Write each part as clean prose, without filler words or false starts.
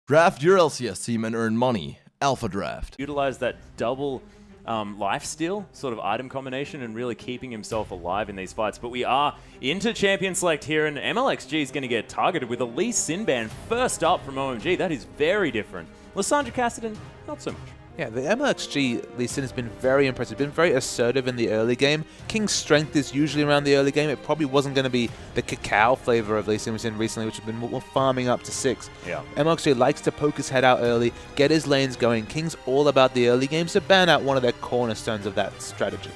Draft your LCS team and earn money. Alpha Draft. Utilize that double lifesteal sort of item combination and really keeping himself alive in these fights. But we are into Champion Select here, and MLXG is going to get targeted with a Lee Sin ban first up from OMG. That is very different. Lysandra Cassidy, not so much. Yeah, the MLXG Lee Sin has been very impressive, been very assertive in the early game. King's strength is usually around the early game. It probably wasn't going to be the cacao flavor of Lee Sin we've seen recently, which has been more farming up to 6. Yeah. MLXG likes to poke his head out early, get his lanes going. King's all about the early game, so ban out one of their cornerstones of that strategy.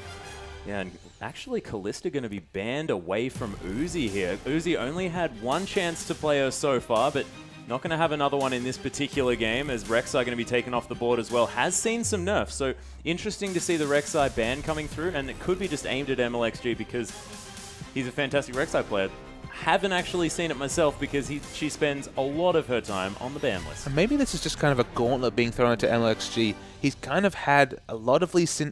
Yeah, and actually Kalista going to be banned away from Uzi here. Uzi only had one chance to play her so far, but not going to have another one in this particular game, as Rek'Sai going to be taken off the board as well. Has seen some nerfs, so interesting to see the Rek'Sai ban coming through, and it could be just aimed at MLXG because he's a fantastic Rek'Sai player. Haven't actually seen it myself because she spends a lot of her time on the ban list. And maybe this is just kind of a gauntlet being thrown into MLXG. He's kind of had a lot of Lee Sin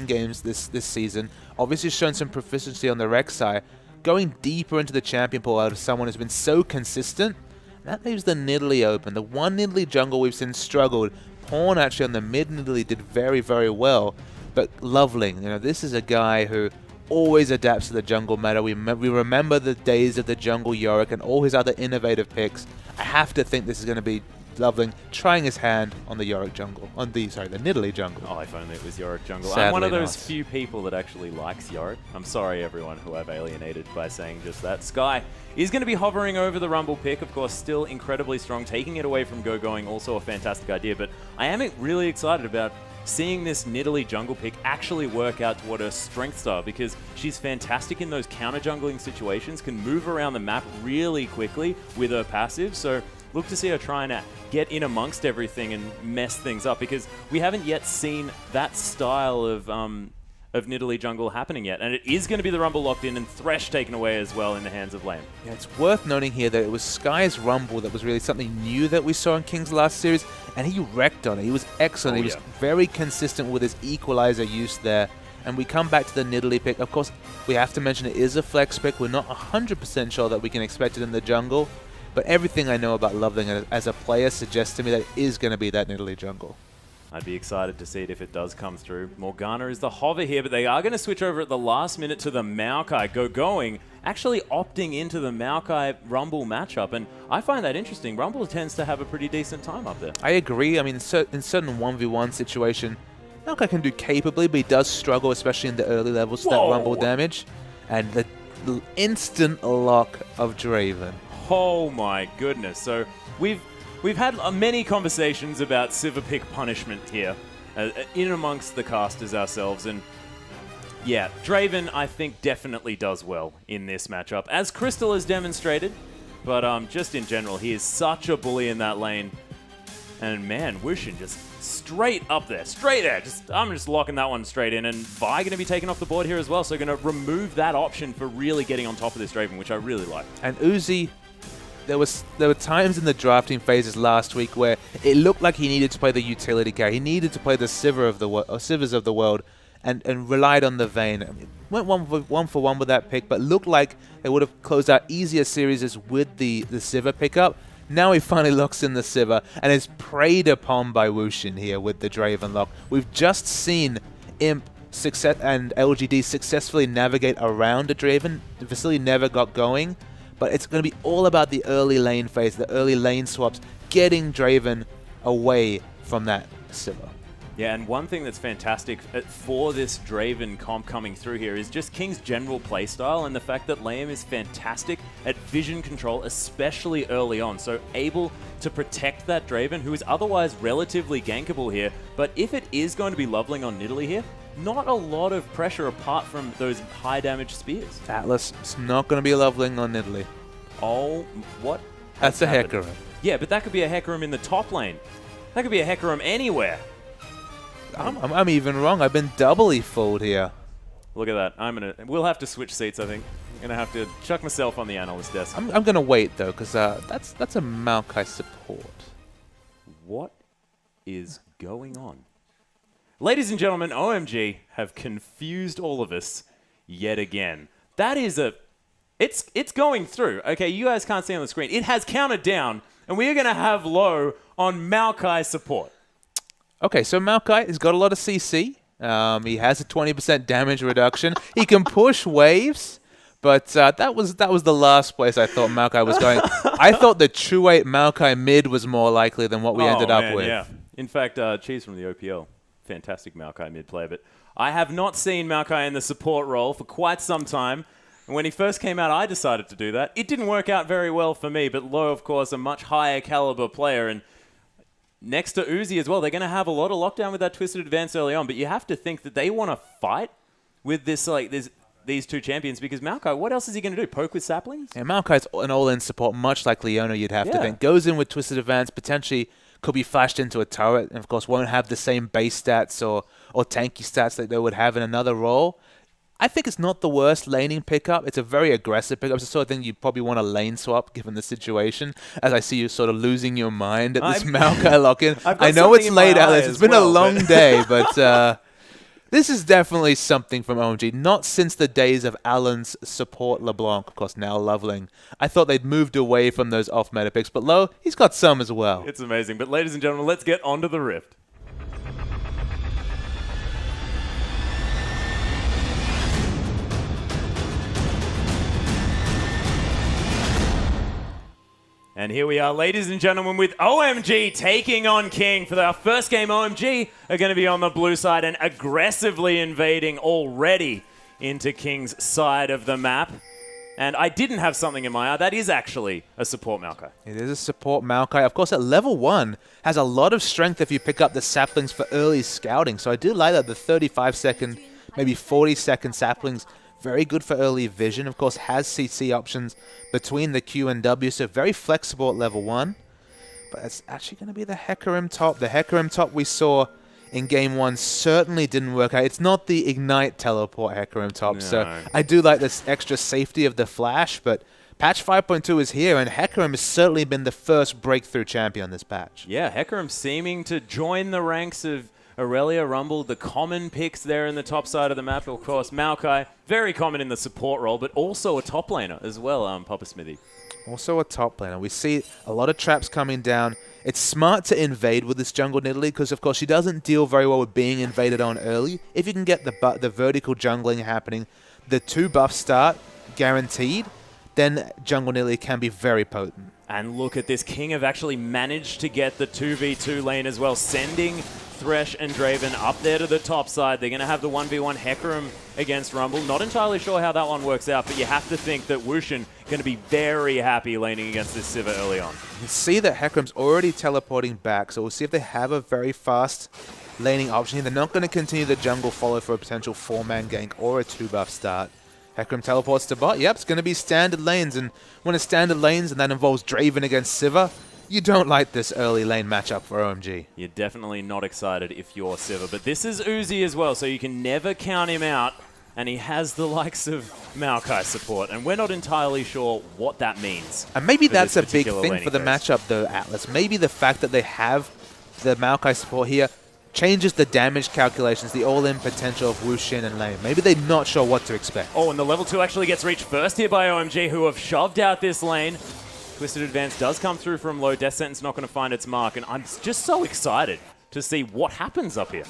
games this season. Obviously shown some proficiency on the Rek'Sai. Going deeper into the champion pool out of someone who's been so consistent, that leaves the Nidalee open. The one Nidalee jungle we've seen struggled. Pawn actually on the mid Nidalee did very, very well. But Loveling, this is a guy who always adapts to the jungle meta. We remember the days of the jungle Yorick and all his other innovative picks. I have to think this is going to be Loveling trying his hand on the Yorick jungle, the Nidalee jungle. Oh, if only it was Yorick jungle. Sadly I'm one of those not. few people that actually likes Yorick. I'm sorry, everyone who I've alienated by saying just that. Sky is going to be hovering over the Rumble pick, of course, still incredibly strong. Taking it away from Going, also a fantastic idea, but I am really excited about seeing this Nidalee jungle pick actually work out to what her strengths are, because she's fantastic in those counter jungling situations, can move around the map really quickly with her passive, so look to see her trying to get in amongst everything and mess things up, because we haven't yet seen that style of Nidalee jungle happening yet, and it is going to be the Rumble locked in and Thresh taken away as well in the hands of Lame. Yeah, it's worth noting here that it was Sky's Rumble that was really something new that we saw in King's last series, and he wrecked on it. He was excellent. He was very consistent with his equalizer use there. And we come back to the Nidalee pick. Of course, we have to mention it is a flex pick. We're not 100% sure that we can expect it in the jungle, but everything I know about Loveling as a player suggests to me that it is going to be that Nidalee jungle. I'd be excited to see it if it does come through. Morgana is the hover here, but they are going to switch over at the last minute to the Maokai. Going, actually opting into the Maokai Rumble matchup, and I find that interesting. Rumble tends to have a pretty decent time up there. I agree. I mean, in certain 1v1 situation, Maokai can do capably, but he does struggle, especially in the early levels, to that Rumble damage. And the instant lock of Draven. Oh my goodness. So we've had many conversations about Sivir pick punishment here in amongst the casters ourselves, and yeah, Draven I think definitely does well in this matchup, as Crystal has demonstrated, but just in general, he is such a bully in that lane, and man, Wushin just straight up there, straight there. I'm just locking that one straight in, and Vi going to be taken off the board here as well, so going to remove that option for really getting on top of this Draven, which I really like. And Uzi, there were times in the drafting phases last week where it looked like he needed to play the utility carry. He needed to play the Sivers of the world, and relied on the Vayne. I mean, went one for one with that pick, but looked like they would have closed out easier series with the Sivir pickup. Now he finally locks in the Sivir and is preyed upon by Wushin here with the Draven lock. We've just seen Imp and LGD successfully navigate around a Draven. The facility never got going. But it's going to be all about the early lane phase, the early lane swaps, getting Draven away from that Sivir. Yeah, and one thing that's fantastic for this Draven comp coming through here is just King's general playstyle, and the fact that Liam is fantastic at vision control, especially early on. So able to protect that Draven, who is otherwise relatively gankable here. But if it is going to be Loveling on Nidalee here, not a lot of pressure apart from those high damage spears. Atlas, it's not going to be a Loveling on Nidalee. Oh, what? That's a Hecarim. Yeah, but that could be a Hecarim in the top lane. That could be a Hecarim anywhere. I'm even wrong. I've been doubly fooled here. Look at that. We'll have to switch seats, I think. I'm going to have to chuck myself on the analyst desk. I'm going to wait, though, because that's a Maokai support. What is going on? Ladies and gentlemen, OMG have confused all of us yet again. That is it's going through. Okay, you guys can't see on the screen. It has counted down and we are going to have Low on Maokai support. Okay, so Maokai has got a lot of CC. He has a 20% damage reduction. He can push waves, but that was the last place I thought Maokai was going. I thought the true 8 Maokai mid was more likely than what we ended up with. Yeah. In fact, Cheese from the OPL, fantastic Maokai mid player, but I have not seen Maokai in the support role for quite some time. And when he first came out, I decided to do that. It didn't work out very well for me, but Low, of course, a much higher caliber player, and next to Uzi as well, they're going to have a lot of lockdown with that Twisted Advance early on, but you have to think that they want to fight with these two champions, because Maokai, what else is he going to do? Poke with saplings? Yeah, Maokai's an all-in support, much like Leona, you'd have to think. Goes in with Twisted Advance, potentially could be flashed into a turret, and of course won't have the same base stats or tanky stats that they would have in another role. I think it's not the worst laning pickup. It's a very aggressive pickup. It's the sort of thing you'd probably want to lane swap given the situation, as I see you sort of losing your mind at this Maokai lock-in. I know it's late, Alice. It's been a long day, but this is definitely something from OMG. Not since the days of Alan's support LeBlanc, of course, now Loveling. I thought they'd moved away from those off-meta picks, but Low, he's got some as well. It's amazing. But ladies and gentlemen, let's get onto the Rift. And here we are, ladies and gentlemen, with OMG taking on King. For our first game, OMG are going to be on the blue side and aggressively invading already into King's side of the map. And I didn't have something in my eye. That is actually a support Maokai. It is a support Maokai. Of course, at level 1, has a lot of strength if you pick up the saplings for early scouting. So I do like that the 35-second, maybe 40-second saplings, very good for early vision. Of course, has CC options between the Q and W, so very flexible at level 1. But it's actually going to be the Hecarim top. The Hecarim top we saw in Game 1 certainly didn't work out. It's not the Ignite teleport Hecarim top, No. so I do like this extra safety of the flash, but patch 5.2 is here, and Hecarim has certainly been the first breakthrough champion this patch. Yeah, Hecarim seeming to join the ranks of Aurelia, Rumble, the common picks there in the top side of the map. Of course, Maokai, very common in the support role, but also a top laner as well, Papa Smithy. Also a top laner. We see a lot of traps coming down. It's smart to invade with this jungle Nidalee because, of course, she doesn't deal very well with being invaded on early. If you can get the vertical jungling happening, the 2 buff start guaranteed, then jungle Nidalee can be very potent. And look at this. King have actually managed to get the 2v2 lane as well, sending Thresh and Draven up there to the top side. They're going to have the 1v1 Hecarim against Rumble. Not entirely sure how that one works out, but you have to think that Wushin going to be very happy laning against this Sivir early on. You see that Hecarim's already teleporting back, so we'll see if they have a very fast laning option here. They're not going to continue the jungle follow for a potential 4-man gank or a 2-buff start. Hecarim teleports to bot. Yep, it's going to be standard lanes, and when it's standard lanes and that involves Draven against Sivir, you don't like this early lane matchup for OMG. You're definitely not excited if you're Sivir, but this is Uzi as well, so you can never count him out, and he has the likes of Maokai support, and we're not entirely sure what that means. And maybe that's a big particular thing for the laning phase. matchup, though, Atlas. Maybe the fact that they have the Maokai support here changes the damage calculations, the all-in potential of Wushin and Lane. Maybe they're not sure what to expect. Oh, and the level 2 actually gets reached first here by OMG, who have shoved out this lane. Twisted Advance does come through from low. Death Sentence not going to find its mark, and I'm just so excited to see what happens up here.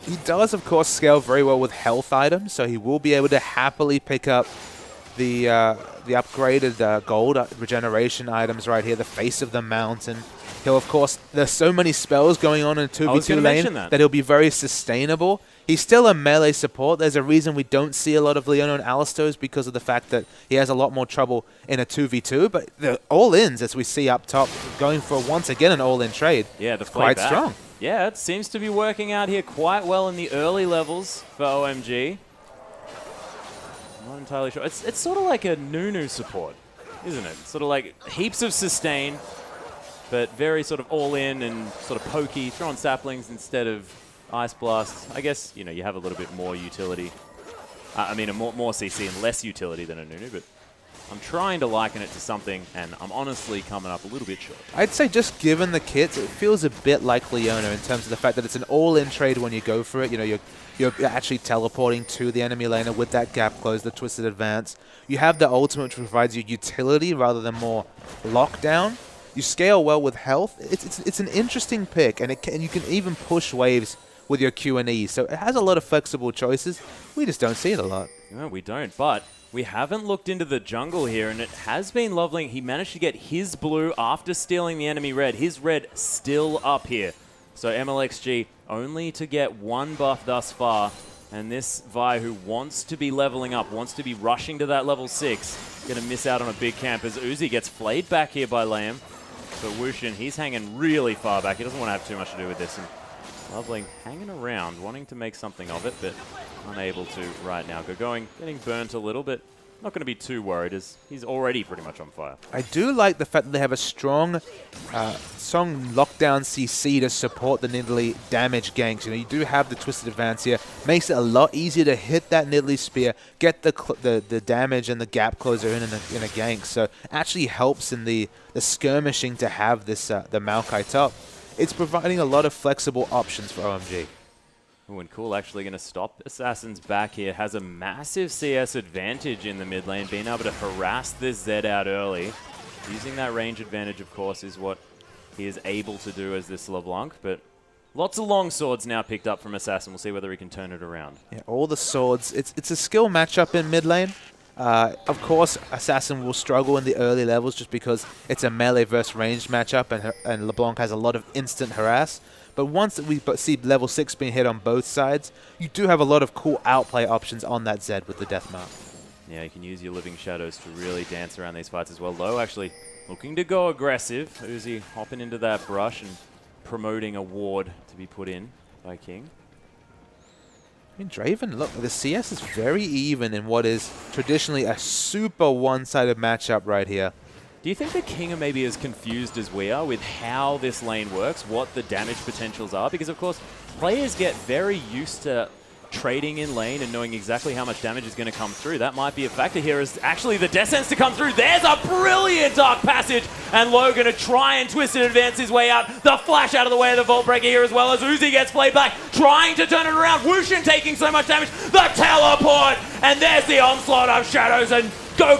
He does, of course, scale very well with health items, so he will be able to happily pick up the upgraded gold regeneration items right here, the face of the mountain. He'll, of course, there's so many spells going on in 2v2 lane that he'll be very sustainable. He's still a melee support. There's a reason we don't see a lot of Leona and Alistar's because of the fact that he has a lot more trouble in a 2v2. But the all-ins, as we see up top, going for, once again, an all-in trade. Yeah, the quite strong. Yeah, it seems to be working out here quite well in the early levels for OMG. Not entirely sure. It's sort of like a Nunu support, isn't it? Sort of like heaps of sustain, but very sort of all-in and sort of pokey, throwing saplings instead of Ice Blast. I guess, you know, you have a little bit more utility. I mean, more CC and less utility than a Nunu, but I'm trying to liken it to something, and I'm honestly coming up a little bit short. I'd say just given the kits, it feels a bit like Leona in terms of the fact that it's an all-in trade when you go for it. You know, you're actually teleporting to the enemy laner with that gap close, the Twisted Advance. You have the ultimate which provides you utility rather than more lockdown. You scale well with health. It's an interesting pick, and you can even push waves with your Q and E. So it has a lot of flexible choices. We just don't see it a lot. No, we don't, but we haven't looked into the jungle here, and it has been lovely. He managed to get his blue after stealing the enemy red. His red still up here. So MLXG only to get one buff thus far, and this Vi who wants to be leveling up, wants to be rushing to that level 6, going to miss out on a big camp as Uzi gets flayed back here by Lamb. But Wushin, he's hanging really far back. He doesn't want to have too much to do with this. And Loveling hanging around, wanting to make something of it, but unable to right now. Going, getting burnt a little bit. Not going to be too worried as he's already pretty much on fire. I do like the fact that they have a strong lockdown CC to support the Nidalee damage ganks. You know, you do have the Twisted Advance here. Makes it a lot easier to hit that Nidalee Spear, get the damage and the gap closer in a gank. So actually helps in the skirmishing to have this the Maokai top. It's providing a lot of flexible options for OMG. Ooh, and Cool actually going to stop Assassin's back here. Has a massive CS advantage in the mid lane, being able to harass this Zed out early. Using that range advantage, of course, is what he is able to do as this LeBlanc, but lots of long swords now picked up from Assassin. We'll see whether he can turn it around. Yeah, all the swords. It's a skill matchup in mid lane. Of course, Assassin will struggle in the early levels just because it's a melee versus ranged matchup, and LeBlanc has a lot of instant harass. But once we see level 6 being hit on both sides, you do have a lot of cool outplay options on that Zed with the Death Mark. Yeah, you can use your Living Shadows to really dance around these fights as well. Low actually looking to go aggressive. Uzi hopping into that brush and promoting a ward to be put in by King. I mean, Draven, look, the CS is very even in what is traditionally a super one-sided matchup right here. Do you think the King are maybe as confused as we are with how this lane works, what the damage potentials are? Because, of course, players get very used to trading in lane and knowing exactly how much damage is going to come through. That might be a factor here as actually the Death Sentence to come through. There's a brilliant Dark Passage, and Low going to try and twist and advance his way out. The flash out of the way of the Vault Breaker here as well as Uzi gets played back, trying to turn it around. Wushin taking so much damage. The teleport, and there's the onslaught of shadows, and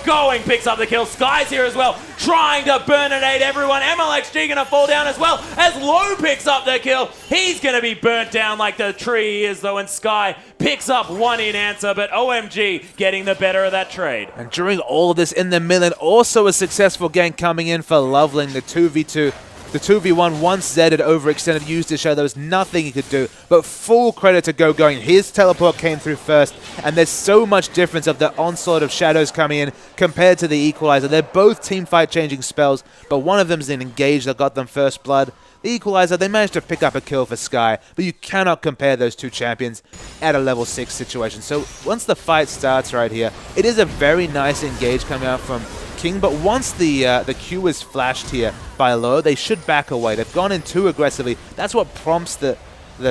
Going picks up the kill. Sky's here as well, trying to burninate everyone. MLXG going to fall down as well as Low picks up the kill. He's going to be burnt down like the tree he is though, and Sky picks up one in answer, but OMG getting the better of that trade. And during all of this in the middle, also a successful gank coming in for Loveling, the 2v2. The 2v1, once Zed had overextended, used his shadow, there was nothing he could do. But full credit to Going. His teleport came through first, and there's so much difference of the onslaught of shadows coming in compared to the Equalizer. They're both teamfight changing spells, but one of them's an engage that got them first blood. The Equalizer, they managed to pick up a kill for Sky, but you cannot compare those two champions at a level 6 situation. So once the fight starts right here, it is a very nice engage coming out from King, but once the Q is flashed here by Low, they should back away. They've gone in too aggressively. That's what prompts the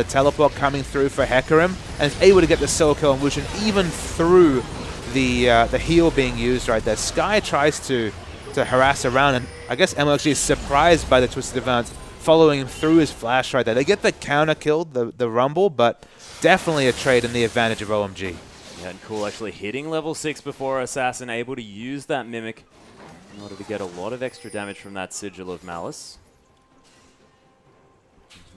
teleport coming through for Hecarim, and is able to get the solo kill on Wushin even through the heal being used right there. Sky tries to harass around, and I guess MLXG is surprised by the Twisted Advance following through his flash right there. They get the counter kill, the Rumble, but definitely a trade in the advantage of OMG. Yeah, and Cool actually hitting level 6 before Assassin, able to use that Mimic in order to get a lot of extra damage from that Sigil of Malice.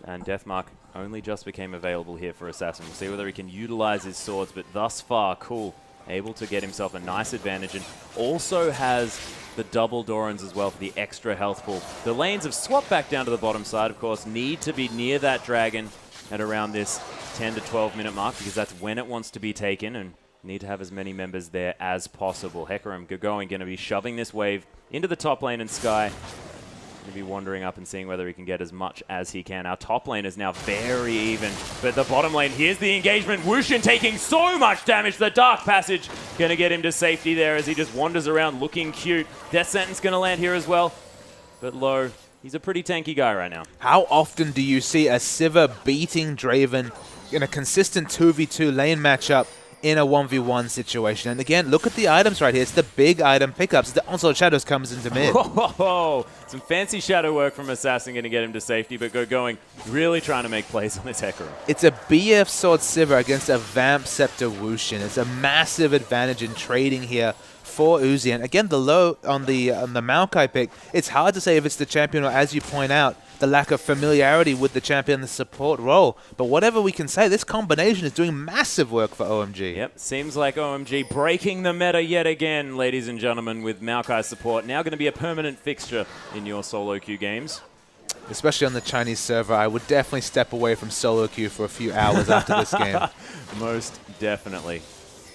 And Deathmark only just became available here for Assassin. We'll see whether he can utilize his swords, but thus far, Cool able to get himself a nice advantage, and also has the double Dorans as well for the extra health pool. The lanes have swapped back down to the bottom side, of course, need to be near that dragon at around this 10 to 12 minute mark, because that's when it wants to be taken, and need to have as many members there as possible. Hecarim going to be shoving this wave into the top lane, and Sky going to be wandering up and seeing whether he can get as much as he can. Our top lane is now very even, but the bottom lane, here's the engagement. Wushin taking so much damage. The Dark Passage going to get him to safety there as he just wanders around looking cute. Death Sentence going to land here as well, but Low, he's a pretty tanky guy right now. How often do you see a Sivir beating Draven in a consistent 2v2 lane matchup in a 1v1 situation. And again, look at the items right here. It's the big item pickups. The Onslaught Shadows comes into mid. Whoa, some fancy shadow work from Assassin going to get him to safety, but going really trying to make plays on this Hecarim. It's a BF Sword Sivir against a Vamp Scepter Wushin. It's a massive advantage in trading here for Uzi. And again, the low on the Maokai pick, it's hard to say if it's the champion or, as you point out, the lack of familiarity with the champion in the support role. But whatever we can say, this combination is doing massive work for OMG. Yep, seems like OMG breaking the meta yet again, ladies and gentlemen, with Maokai support. Now going to be a permanent fixture in your solo queue games. Especially on the Chinese server, I would definitely step away from solo queue for a few hours after this game. Most definitely.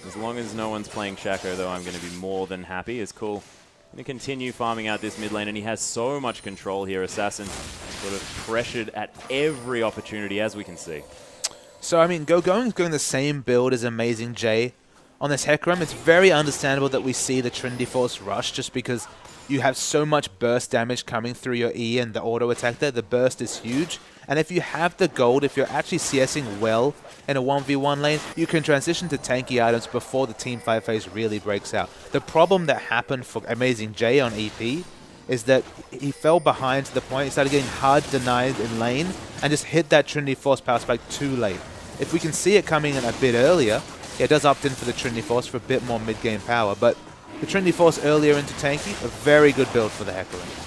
As long as no one's playing Shaco, though, I'm going to be more than happy. It's cool. Going to continue farming out this mid lane, and he has so much control here. Assassin sort of pressured at every opportunity, as we can see. So, I mean, going the same build as Amazing J on this Hecarim. It's very understandable that we see the Trinity Force rush just because you have so much burst damage coming through your E and the auto attack there. The burst is huge. And if you have the gold, if you're actually CSing well in a 1v1 lane, you can transition to tanky items before the teamfight phase really breaks out. The problem that happened for Amazing J on EP is that he fell behind to the point he started getting hard denied in lane and just hit that Trinity Force power spike too late. If we can see it coming in a bit earlier, it does opt in for the Trinity Force for a bit more mid-game power, but the Trinity Force earlier into tanky, a very good build for the Hecarim.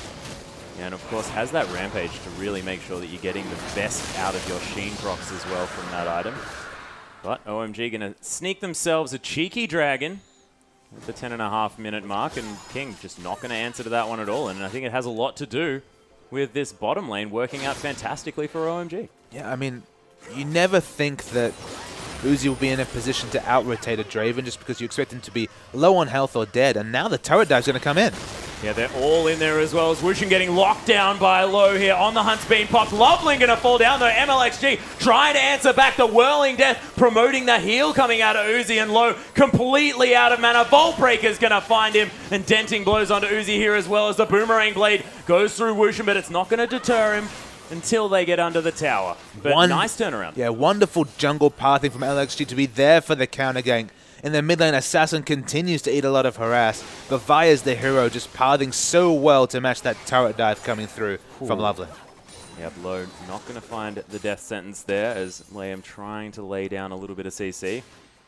Yeah, and of course has that Rampage to really make sure that you're getting the best out of your Sheen procs as well from that item. But OMG going to sneak themselves a cheeky Dragon at the 10.5-minute mark, and King just not going to answer to that one at all. And I think it has a lot to do with this bottom lane working out fantastically for OMG. Yeah, I mean, you never think that Uzi will be in a position to out-rotate a Draven just because you expect him to be low on health or dead, and now the turret dive's going to come in. Yeah, they're all in there as well as Wushin getting locked down by Low here. On the hunt's being popped. Loveling going to fall down though. MLXG trying to answer back. The Whirling Death promoting the heal coming out of Uzi, and Low completely out of mana. Vault Breaker's going to find him, and denting blows onto Uzi here as well as the Boomerang Blade goes through Wushin, but it's not going to deter him until they get under the tower. But nice turnaround. Yeah, wonderful jungle pathing from LXG to be there for the counter gank. In the mid lane, Assassin continues to eat a lot of harass, but Via's the hero, just pathing so well to match that turret dive coming through from Loveland. Yep, Low not going to find the death sentence there as Liam trying to lay down a little bit of CC.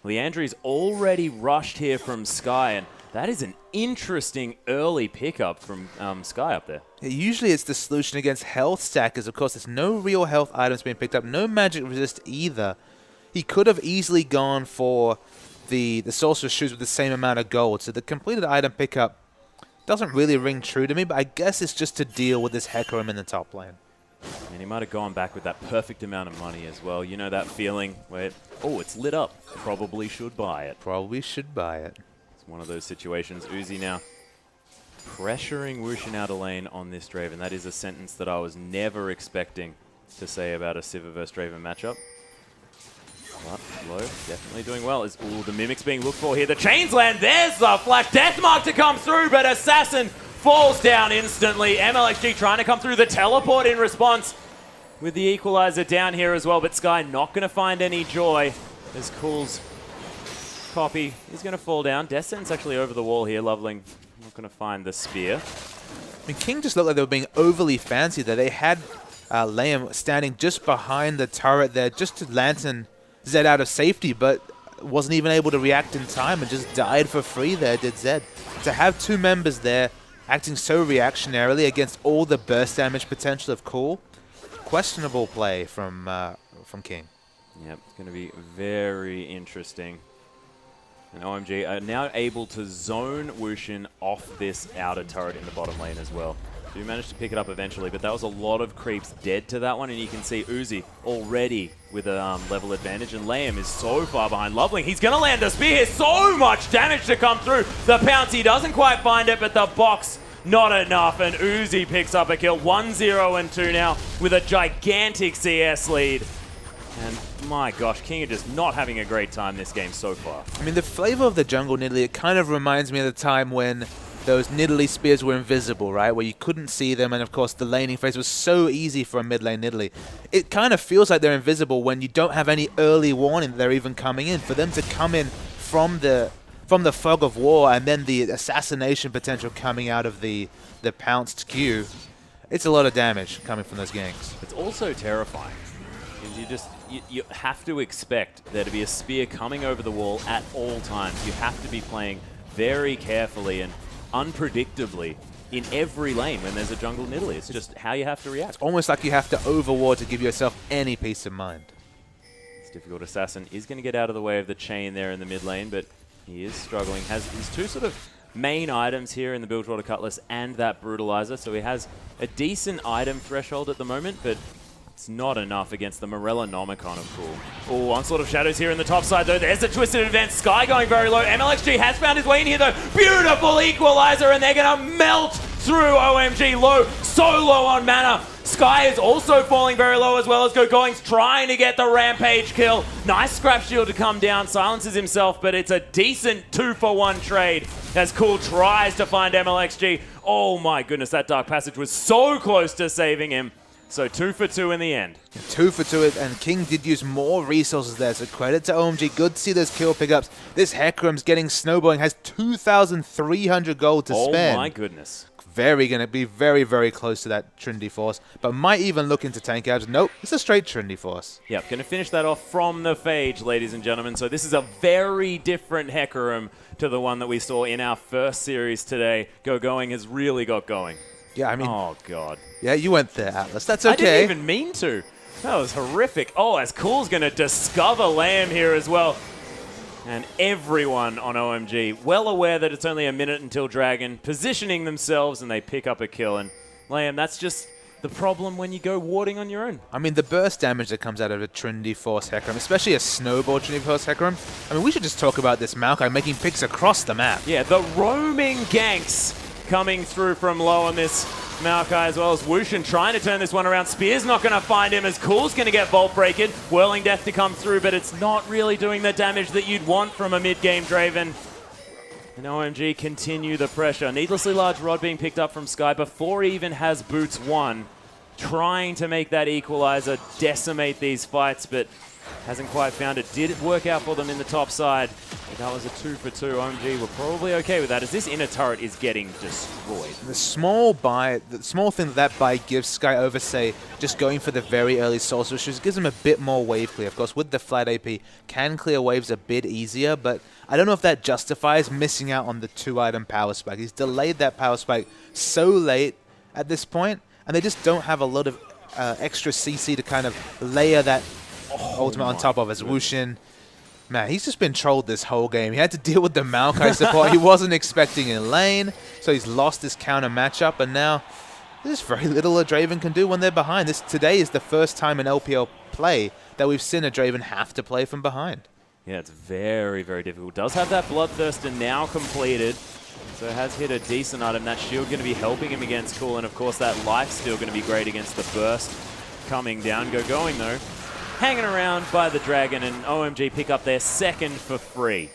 Leandri's already rushed here from Sky, and that is an interesting early pickup from Sky up there. Yeah, usually it's the solution against health stackers. Of course, there's no real health items being picked up, no magic resist either. He could have easily gone for the Sorcerer's Shoes with the same amount of gold, so the completed item pickup doesn't really ring true to me, but I guess it's just to deal with this Hecarim in the top lane. And he might have gone back with that perfect amount of money as well. You know that feeling where, oh, it's lit up. Probably should buy it. Probably should buy it. It's one of those situations. Uzi now pressuring Wushin out of lane on this Draven. That is a sentence that I was never expecting to say about a Sivir versus Draven matchup. But Low definitely doing well. Ooh, the Mimic's being looked for here. The chains land. There's the Flash Death Mark to come through, but Assassin falls down instantly. MLXG trying to come through the teleport in response with the equalizer down here as well, but Sky not going to find any joy as Cool's copy is going to fall down. Death Sentence actually over the wall here. Loveling not going to find the spear. I mean, King just looked like they were being overly fancy there. They had Liam standing just behind the turret there just to lantern Zed out of safety, but wasn't even able to react in time and just died for free there, did Zed. To have two members there acting so reactionarily against all the burst damage potential of Cool, questionable play from King. Yep, it's going to be very interesting. And OMG are now able to zone Wushin off this outer turret in the bottom lane as well. So we managed to pick it up eventually, but that was a lot of creeps dead to that one, and you can see Uzi already with a level advantage, and Liam is so far behind Loveling. He's going to land a spear here. So much damage to come through. The pounce, he doesn't quite find it, but the box, not enough, and Uzi picks up a kill. 1-0 and 2 now with a gigantic CS lead. And my gosh, King are just not having a great time this game so far. I mean, the flavor of the jungle, Nidalee, it kind of reminds me of the time when those Nidalee spears were invisible, right? Where you couldn't see them, and of course the laning phase was so easy for a mid lane Nidalee. It kind of feels like they're invisible when you don't have any early warning that they're even coming in. For them to come in from the fog of war and then the assassination potential coming out of the pounced Q, it's a lot of damage coming from those ganks. It's also terrifying. You have to expect there to be a spear coming over the wall at all times. You have to be playing very carefully and unpredictably in every lane when there's a jungle Nidalee. It's just how you have to react. It's almost like you have to overward to give yourself any peace of mind. It's difficult. Assassin is going to get out of the way of the chain there in the mid lane, but he is struggling. Has his two sort of main items here in the Bilgewater Cutlass and that Brutalizer, so he has a decent item threshold at the moment, but it's not enough against the Morella Nomicon of Cool. Oh, Onslaught of Shadows here in the top side, though. There's the Twisted Advance. Sky going very low. MLXG has found his way in here, though. Beautiful Equalizer, and they're going to melt through OMG low. So low on mana. Sky is also falling very low as well as Gogoing's trying to get the Rampage kill. Nice Scrap Shield to come down. Silences himself, but it's a decent 2-for-1 trade as Cool tries to find MLXG. Oh my goodness, that Dark Passage was so close to saving him. So 2 for 2 in the end. 2 for 2, and King did use more resources there, so credit to OMG. Good to see those kill pickups. This Hecarim's getting snowballing, has 2,300 gold to spend. Oh my goodness. Going to be very, very close to that Trinity Force, but might even look into tank abs. Nope, it's a straight Trinity Force. Yep, going to finish that off from the Phage, ladies and gentlemen. So this is a very different Hecarim to the one that we saw in our first series today. Gogoing has really got going. Yeah, I mean... Oh, God. Yeah, you went there, Atlas. That's okay. I didn't even mean to. That was horrific. Oh, as Cool's going to discover Lamb here as well. And everyone on OMG well aware that it's only a minute until Dragon, positioning themselves, and they pick up a kill. And Lamb, that's just the problem when you go warding on your own. I mean, the burst damage that comes out of a Trinity Force Hecarim, especially a Snowball Trinity Force Hecarim. I mean, we should just talk about this Maokai making picks across the map. Yeah, the roaming ganks coming through from low on this Maokai, as well as Wushin trying to turn this one around. Spear's not going to find him as Cool's going to get Vault Breaking. Whirling Death to come through, but it's not really doing the damage that you'd want from a mid-game Draven. And OMG continue the pressure. Needlessly large rod being picked up from Sky before he even has Boots 1. Trying to make that Equalizer decimate these fights, but hasn't quite found it. Did it work out for them in the top side? But that was a 2 for 2. OMG were probably okay with that, as this inner turret is getting destroyed. The small thing that buy gives Sky over, say, just going for the very early Soul Switches, gives him a bit more wave clear. Of course, with the flat AP, can clear waves a bit easier, but I don't know if that justifies missing out on the 2-item power spike. He's delayed that power spike so late at this point, and they just don't have a lot of extra CC to kind of layer that ultimate on top of as Wushin. Man, he's just been trolled this whole game. He had to deal with the Maokai support he wasn't expecting in lane, so he's lost his counter matchup, and now there's very little a Draven can do when they're behind. Today is the first time in LPL play that we've seen a Draven have to play from behind. Yeah, it's very, very difficult. Does have that Bloodthirster now completed, so has hit a decent item. That shield going to be helping him against Cool, and of course that life's still going to be great against the burst coming down. Gogoing though, hanging around by the Dragon, and OMG pick up their second for free.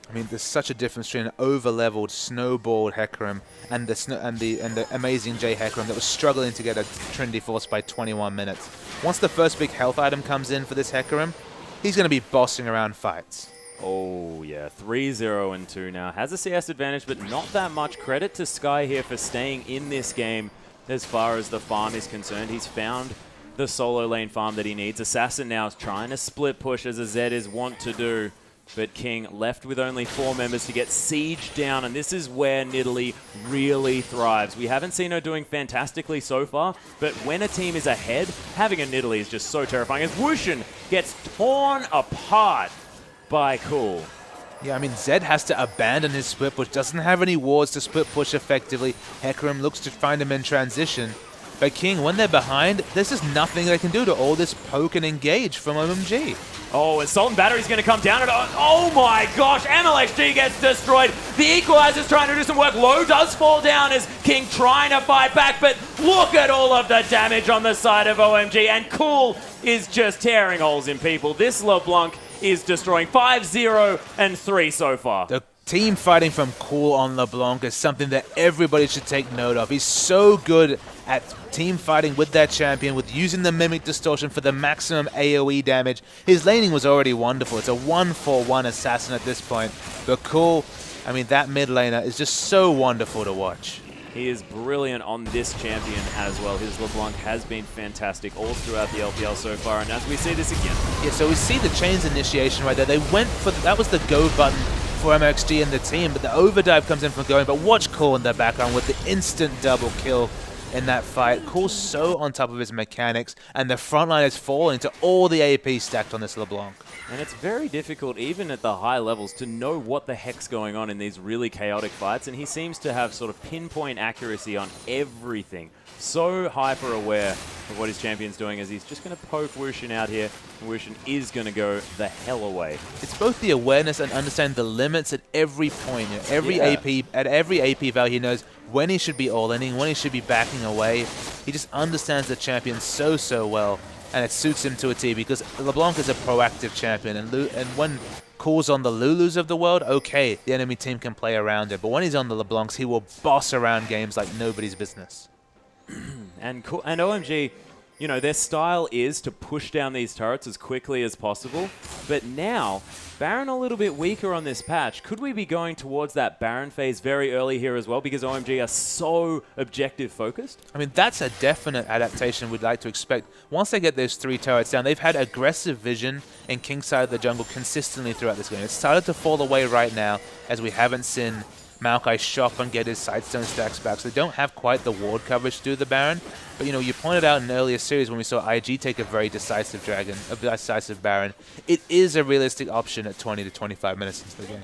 I mean, there's such a difference between an over-leveled, snowballed Hecarim and the amazing J Hecarim that was struggling to get a Trinity Force by 21 minutes. Once the first big health item comes in for this Hecarim, he's going to be bossing around fights. Oh yeah, 3-0 and 2 now. Has a CS advantage, but not that much. Credit to Sky here for staying in this game as far as the farm is concerned. He's found the solo lane farm that he needs. Assassin now is trying to split push as a Zed is wont to do, but King left with only 4 members to get sieged down, and this is where Nidalee really thrives. We haven't seen her doing fantastically so far, but when a team is ahead, having a Nidalee is just so terrifying as Wushin gets torn apart by Cool. Yeah, I mean, Zed has to abandon his split push, doesn't have any wards to split push effectively. Hecarim looks to find him in transition. But King, when they're behind, there's just nothing they can do to all this poke and engage from OMG. Oh, Assault and Battery's going to come down. And oh my gosh, MLXG gets destroyed. The Equalizer's trying to do some work. Low does fall down as King trying to fight back, but look at all of the damage on the side of OMG. And Cool is just tearing holes in people. This LeBlanc is destroying 5-0 and 3 so far. The team fighting from Cool on LeBlanc is something that everybody should take note of. He's so good at team fighting with that champion, with using the Mimic Distortion for the maximum AoE damage. His laning was already wonderful. It's a 1-4-1 assassin at this point. But Cool, I mean, that mid laner is just so wonderful to watch. He is brilliant on this champion as well. His LeBlanc has been fantastic all throughout the LPL so far, and as we see this again. Yeah, so we see the chains initiation right there. They went for, that was the go button for MXG and the team, but the overdive comes in from going. But watch Cool in the background with the instant double kill in that fight. Cool's so on top of his mechanics, and the front line is falling to all the AP stacked on this LeBlanc. And it's very difficult, even at the high levels, to know what the heck's going on in these really chaotic fights, and he seems to have sort of pinpoint accuracy on everything. So hyper-aware of what his champion's doing, as he's just going to poke Wushin out here, and Wushin is going to go the hell away. It's both the awareness and understanding the limits at every point. You know, every AP, at every AP value, he knows when he should be all-inning, when he should be backing away. He just understands the champion so well. And it suits him to a T because LeBlanc is a proactive champion, and when Cool's on the Lulus of the world, okay, the enemy team can play around it. But when he's on the LeBlancs, he will boss around games like nobody's business. And OMG, you know, their style is to push down these turrets as quickly as possible. But now, Baron a little bit weaker on this patch. Could we be going towards that Baron phase very early here as well? Because OMG are so objective focused. I mean, that's a definite adaptation we'd like to expect. Once they get those 3 turrets down, they've had aggressive vision in King's side of the jungle consistently throughout this game. It's started to fall away right now, as we haven't seen Maokai shop and get his Sightstone stacks back. So they don't have quite the ward coverage to do the Baron. But, you know, you pointed out in an earlier series when we saw IG take a very decisive decisive Baron. It is a realistic option at 20 to 25 minutes into the game.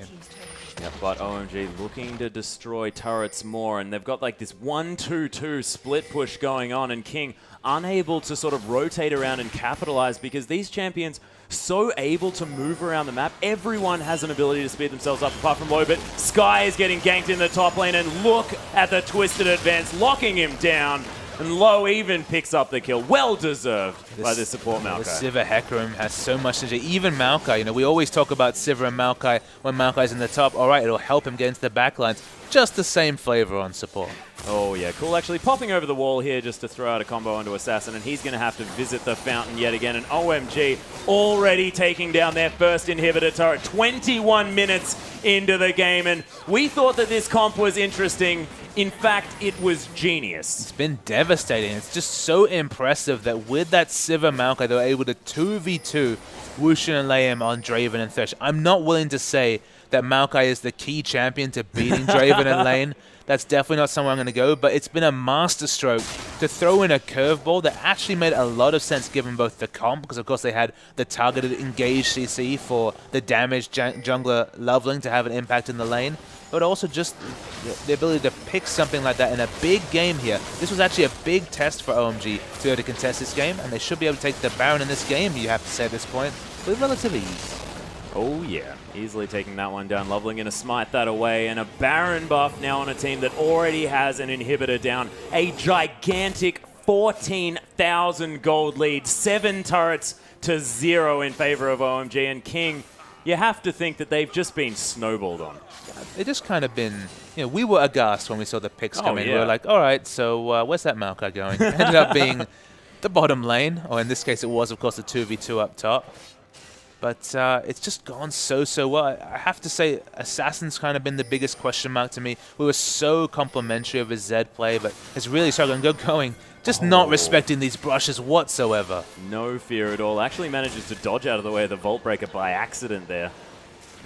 Yeah, but OMG looking to destroy turrets more, and they've got like this 1-2-2 split push going on, and King unable to sort of rotate around and capitalize because these champions so able to move around the map. Everyone has an ability to speed themselves up apart from Low, but Sky is getting ganked in the top lane, and look at the twisted advance, locking him down. And Low even picks up the kill. Well deserved by the support Maokai. The Sivir Hecarim has so much synergy. Even Maokai, you know, we always talk about Sivir and Maokai when Maokai's in the top. All right, it'll help him get into the backlines. Just the same flavor on support. Oh yeah, Cool actually popping over the wall here just to throw out a combo onto Assassin, and he's going to have to visit the fountain yet again. And OMG already taking down their first inhibitor turret 21 minutes into the game, and we thought that this comp was interesting. In fact, it was genius. It's been devastating. It's just so impressive that with that Sivir Maokai, they were able to 2v2 Wushin and Layem on Draven and Thresh. I'm not willing to say that Maokai is the key champion to beating Draven and Lane. That's definitely not somewhere I'm going to go, but it's been a masterstroke to throw in a curveball that actually made a lot of sense given both the comp, because of course they had the targeted engaged CC for the damaged jungler Loveling to have an impact in the lane, but also just the ability to pick something like that in a big game here. This was actually a big test for OMG to be able to contest this game, and they should be able to take the Baron in this game, you have to say at this point, with relative ease. Oh yeah, easily taking that one down. Loveling going to smite that away, and a Baron buff now on a team that already has an inhibitor down. A gigantic 14,000 gold lead, 7 turrets to 0 in favor of OMG, and King, you have to think that they've just been snowballed on. It just kind of been, you know, we were aghast when we saw the picks come in. Yeah. We were like, all right, so where's that Maokai going? It ended up being the bottom lane, or in this case it was, of course, the 2v2 up top. But it's just gone so well. I have to say, Assassin's kind of been the biggest question mark to me. We were so complimentary of his Zed play, but it's really struggling. Going, just not respecting these brushes whatsoever. No fear at all. Actually manages to dodge out of the way of the Vault Breaker by accident there,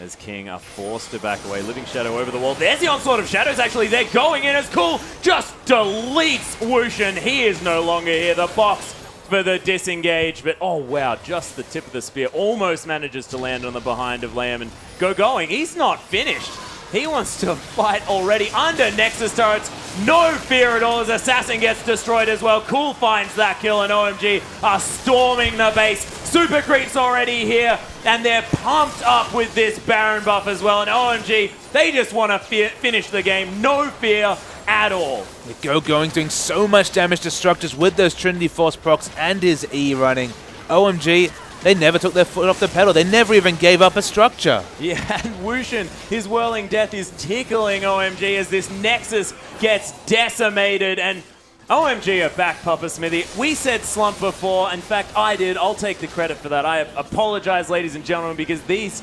as King are forced to back away. Living Shadow over the wall. There's the Onslaught of Shadows, actually. They're going in as Cool just deletes Wushin. He is no longer here. The box for the disengage, but oh wow, just the tip of the spear almost manages to land on the behind of Lamb, and going. He's not finished. He wants to fight already under Nexus turrets. No fear at all as Assassin gets destroyed as well. Cool finds that kill, and OMG are storming the base. Super Creep's already here, and they're pumped up with this Baron buff as well, and OMG, they just want to finish the game. No fear at all. Going doing so much damage to structures with those Trinity Force procs and his E running. OMG, They never took their foot off the pedal. They never even gave up a structure. Yeah, and Wushin, his whirling death is tickling OMG as this Nexus gets decimated. And OMG are back, Papa Smithy. We said slump before. In fact, I did. I'll take the credit for that. I apologize, ladies and gentlemen, because this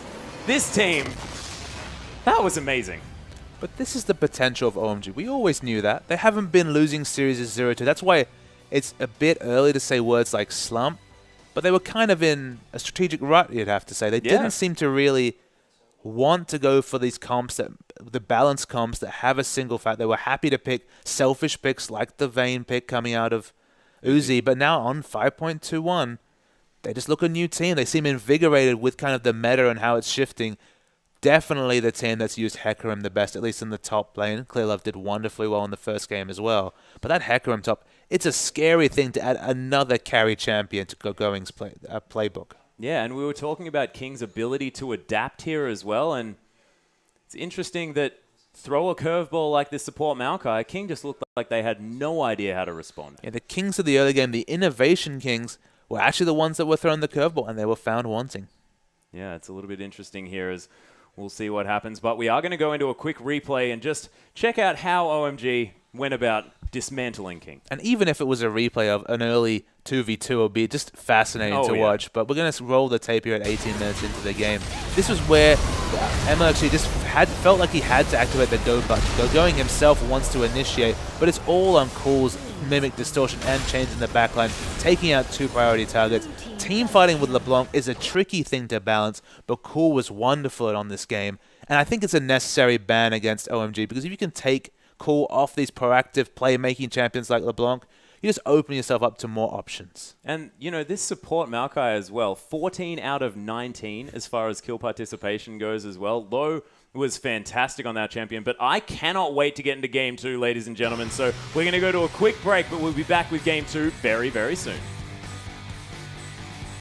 team, that was amazing. But this is the potential of OMG. We always knew that. They haven't been losing series 0-2. That's why it's a bit early to say words like slump. But they were kind of in a strategic rut, you'd have to say. They didn't seem to really want to go for these comps, the balanced comps that have a single fact. They were happy to pick selfish picks like the Vayne pick coming out of Uzi. But now on 5.21, they just look a new team. They seem invigorated with kind of the meta and how it's shifting. Definitely the team that's used Hecarim the best, at least in the top lane. Clearlove did wonderfully well in the first game as well. But that Hecarim top, it's a scary thing to add another carry champion to Going's playbook. Yeah, and we were talking about King's ability to adapt here as well. And it's interesting that throw a curveball like this support Maokai, King just looked like they had no idea how to respond. Yeah, the Kings of the early game, the innovation Kings, were actually the ones that were throwing the curveball, and they were found wanting. Yeah, it's a little bit interesting here as we'll see what happens. But we are going to go into a quick replay and just check out how OMG went about dismantling King. And even if it was a replay of an early 2v2, it would be just fascinating to watch. But we're going to roll the tape here at 18 minutes into the game. This was where Emma actually just felt like he had to activate the go button. Going himself wants to initiate, but it's all on Cool's Mimic Distortion and Chains in the backline, taking out 2 priority targets. Team fighting with LeBlanc is a tricky thing to balance, but Cool was wonderful on this game. And I think it's a necessary ban against OMG, because if you can take Cool off these proactive playmaking champions like LeBlanc, you just open yourself up to more options. And, you know, this support Maokai as well, 14 out of 19 as far as kill participation goes as well. Low was fantastic on that champion, but I cannot wait to get into Game 2, ladies and gentlemen. So we're going to go to a quick break, but we'll be back with Game 2 very, very soon.